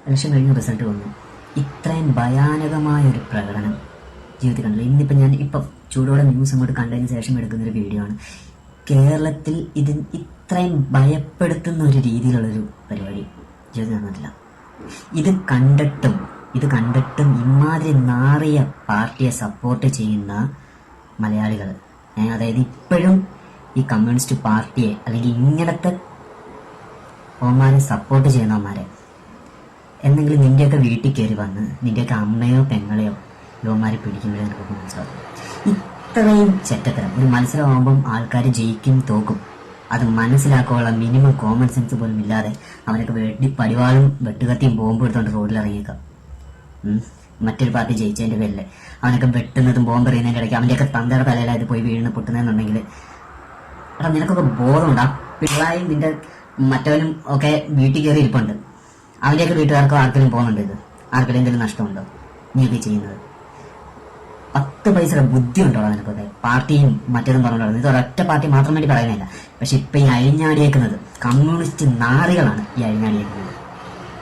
Election കഴിഞ്ഞ result വന്നു. ഇത്രയും ഭയാനകമായൊരു പ്രകടനം ജീവിതത്തിൽ കണ്ടില്ല. ഇന്നിപ്പോൾ ഞാൻ ഇപ്പം ചൂടോടെ ന്യൂസ് അങ്ങോട്ട് കണ്ടതിന് ശേഷം എടുക്കുന്നൊരു വീഡിയോ ആണ്. കേരളത്തിൽ ഇത്രയും ഭയപ്പെടുത്തുന്ന ഒരു രീതിയിലുള്ളൊരു പരിപാടി ജീവിതത്തിൽ നടന്നിട്ടില്ല. ഇത് കണ്ടിട്ടും ഇമാതിരി നാറിയ പാർട്ടിയെ സപ്പോർട്ട് ചെയ്യുന്ന മലയാളികൾ, അതായത് ഇപ്പോഴും ഈ കമ്മ്യൂണിസ്റ്റ് പാർട്ടിയെ അല്ലെങ്കിൽ ഇങ്ങനത്തെ ഓമാരെ സപ്പോർട്ട് ചെയ്യുന്നവന്മാരെ എന്തെങ്കിലും നിൻ്റെയൊക്കെ വീട്ടിൽ കയറി വന്ന് നിൻ്റെയൊക്കെ അമ്മയോ പെങ്ങളെയോ യുവന്മാരെ പിടിക്കുമ്പോഴേ നമുക്ക് മനസ്സിലാവും. ഇത്രയും ചെറ്റത്തരം ഒരു മത്സരമാകുമ്പം ആൾക്കാർ ജയിക്കും തോക്കും അത് മനസ്സിലാക്കാനുള്ള മിനിമം കോമൺ സെൻസ് പോലും ഇല്ലാതെ അവനൊക്കെ പടിവാളും വെട്ടുകത്തിയും ബോംബ് എടുത്തോണ്ട് റോഡിൽ ഇറങ്ങിയേക്കാം. മറ്റൊരു പാർട്ടി ജയിച്ചതിൻ്റെ പേരിൽ അവനൊക്കെ വെട്ടുന്നതും ബോംബ് എറിയുന്നതിൻ്റെ ഇടയ്ക്ക് അവൻ്റെയൊക്കെ തന്തയുടെ തലയിലായത് പോയി വീഴുന്ന പൊട്ടുന്നതെന്നുണ്ടെങ്കിൽ എടാ നിനക്കൊക്കെ ബോധമുണ്ട്. ആ പിള്ളേരും നിന്റെ മറ്റവനും ഒക്കെ വീട്ടിൽ കയറി ഇരിപ്പുണ്ട്. അവൻ്റെയൊക്കെ വീട്ടുകാർക്കോ ആർക്കെങ്കിലും പോകുന്നുണ്ട്, ഇത് ആർക്കെങ്കിലും എന്തെങ്കിലും നഷ്ടമുണ്ടോ നീയൊക്കെ ചെയ്യുന്നത്? 10 പൈസയുടെ ബുദ്ധി ഉണ്ടോ നിനക്കൊക്കെ? പാർട്ടിയും മറ്റേതും പറഞ്ഞുകൊണ്ടിരുന്നത് ഇത് ഒരൊറ്റ പാർട്ടി മാത്രം വേണ്ടി പറയുന്നില്ല. പക്ഷെ ഇപ്പൊ ഈ അഴിഞ്ഞാടിയേക്കുന്നത് കമ്മ്യൂണിസ്റ്റ് നാറികളാണ്. ഈ അഴിഞ്ഞാടിയേക്കുന്നത്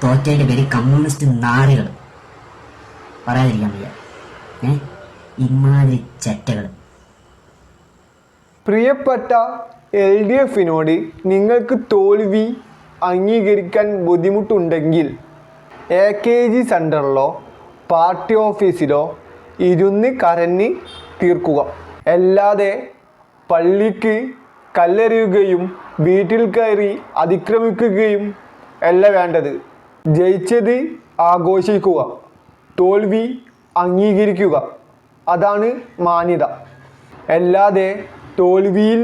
തോറ്റതിന്റെ പേര് കമ്മ്യൂണിസ്റ്റ് നാറികൾ, പറയാതിരിക്കാൻ വയ്യ. ഇമാതിരി ചെറ്റകൾ. പ്രിയപ്പെട്ട LDFിനോട് നിങ്ങൾക്ക് തോൽവി അംഗീകരിക്കാൻ ബുദ്ധിമുട്ടുണ്ടെങ്കിൽ AKG സെൻറ്ററിലോ പാർട്ടി ഓഫീസിലോ ഇരുന്ന് കരഞ്ഞ് തീർക്കുക. അല്ലാതെ പള്ളിക്ക് കല്ലെറിയുകയും വീട്ടിൽ കയറി അതിക്രമിക്കുകയും അല്ല വേണ്ടത്. ജയിച്ചത് ആഘോഷിക്കുക, തോൽവി അംഗീകരിക്കുക. അതാണ് മാന്യത. അല്ലാതെ തോൽവിയിൽ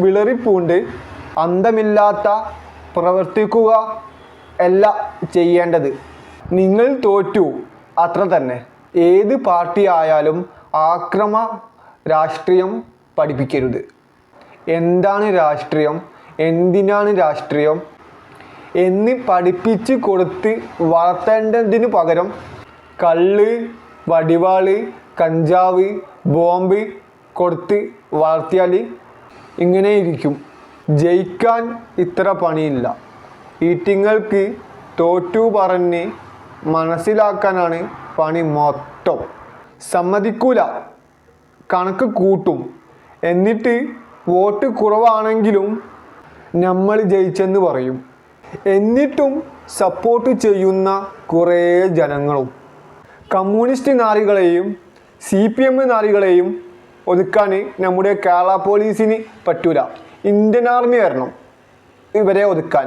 വിളറിപ്പൂണ്ട് അന്തമില്ലാത്ത പ്രവർത്തിക്കുക അല്ല ചെയ്യേണ്ടത്. നിങ്ങൾ തോറ്റു, അത്ര തന്നെ. ഏത് പാർട്ടി ആയാലും ആക്രമ രാഷ്ട്രീയം പഠിപ്പിക്കരുത്. എന്താണ് രാഷ്ട്രീയം, എന്തിനാണ് രാഷ്ട്രീയം എന്ന് പഠിപ്പിച്ച് കൊടുത്ത് വളർത്തേണ്ടതിന് പകരം കള്ള്, വടിവാള്, കഞ്ചാവ്, ബോംബ് കൊടുത്ത് വളർത്തിയാൽ ഇങ്ങനെ ഇരിക്കും. ജയിക്കാൻ ഇത്ര പണിയില്ല. ഈറ്റിങ്ങൾക്ക് തോറ്റു പറഞ്ഞ് മനസ്സിലാക്കാനാണ് പണി മൊത്തം. സമ്മതിക്കൂല, കണക്ക് കൂട്ടും. എന്നിട്ട് വോട്ട് കുറവാണെങ്കിലും നമ്മൾ ജയിച്ചെന്ന് പറയും. എന്നിട്ടും സപ്പോർട്ട് ചെയ്യുന്ന കുറേ ജനങ്ങളും. കമ്മ്യൂണിസ്റ്റ് നാറികളെയും CPM നാറികളെയും ഒതുക്കാൻ നമ്മുടെ കേരള പോലീസിന് പറ്റൂല. ഇന്ത്യൻ ആർമി വരണം ഇവരെ ഒതുക്കാൻ.